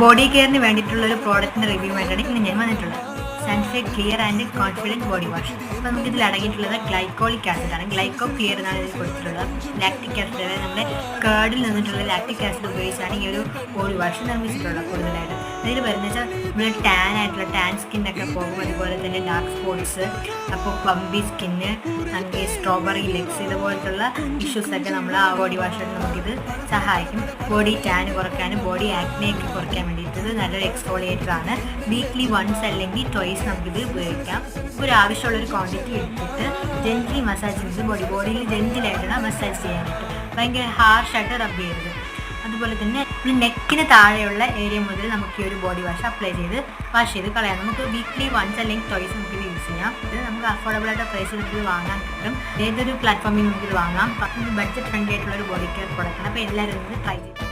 Body കെയറിന് വേണ്ടിയിട്ടുള്ള ഒരു പ്രോഡക്റ്റിന്റെ review ആയിട്ടാണ് ഇന്ന് ഞാൻ വന്നിട്ടുള്ളത്. Sunfair clear and confident body wash. അപ്പോൾ നമുക്ക് ഇതിൽ അടങ്ങിയിട്ടുള്ളത് ഗ്ലൈക്കോളിക് ആസിഡാണ്. ഗ്ലൈക്കോ ക്ലിയർ എന്നാണ് ഇതിൽ കൊടുത്തിട്ടുള്ളത്. ലാക്റ്റിക് ആസിഡ്, അതായത് നമ്മുടെ കേർഡിൽ നിന്നിട്ടുള്ള ലാക്റ്റിക് ആസിഡ് ഉപയോഗിച്ചാണ് ഈ ഒരു ബോഡി വാഷ് നിർമ്മിച്ചിട്ടുള്ളത്. കൂടുതലായിട്ട് ഇതിൽ വരുന്ന വെച്ചാൽ നമ്മുടെ ടാൻ ആയിട്ടുള്ള ടാൻ സ്കിന്നൊക്കെ പോകും, അതുപോലെ തന്നെ ഡാർക്ക് സ്പോട്ട്സ്, അപ്പോൾ പമ്പി സ്കിന്ന്, അല്ലെങ്കിൽ സ്ട്രോബെറി ലെഗ്സ്, ഇതുപോലത്തുള്ള ഇഷ്യൂസൊക്കെ നമ്മൾ ആ ബോഡി വാഷായിട്ട് നമുക്കിത് സഹായിക്കും. ബോഡി ടാൻ കുറയ്ക്കാനും ബോഡി ആക്നെയൊക്കെ കുറയ്ക്കാൻ വേണ്ടിയിട്ട് ഇത് നല്ലൊരു എക്സ്ഫോളിയേറ്ററാണ്. വീക്ക്ലി വൺസ് അല്ലെങ്കിൽ ട്വൈസ് നമുക്കിത് ഉപയോഗിക്കാം. ഒരു ആവശ്യമുള്ളൊരു ക്വാണ്ടിറ്റി എടുത്തിട്ട് ജെന്റ്ലി മസാജ് ചെയ്ത് ബോഡിയിൽ ജെന്റിലായിട്ടാണ് മസാജ് ചെയ്യാനായിട്ട്, ഭയങ്കര ഹാർഷായിട്ട് റബ്ബ് ചെയ്യരുത്. അതുപോലെ തന്നെ നെക്കിന് താഴെയുള്ള ഏരിയ മുതൽ നമുക്ക് ഈ ഒരു ബോഡി വാഷ് അപ്ലൈ ചെയ്ത് വാഷ് ചെയ്ത് കളയാം. നമുക്ക് വീക്ക്ലി വൺസ് അല്ലെങ്കിൽ ട്വൈസ് നമുക്കിത് യൂസ് ചെയ്യാം. ഇത് നമുക്ക് അഫോർഡബിൾ ആയിട്ട് പ്രൈസിൽ നമുക്കിത് വാങ്ങാൻ കിട്ടും. ഏതൊരു പ്ലാറ്റ്ഫോമിൽ നമുക്കിത് വാങ്ങാം. ബഡ്ജറ്റ് ഫ്രണ്ട്ലി ആയിട്ടുള്ള ഒരു ബോഡി കെയർ പ്രോഡക്റ്റാണ്. അപ്പോൾ എല്ലാവരും ഇത് ട്രൈ ചെയ്യും.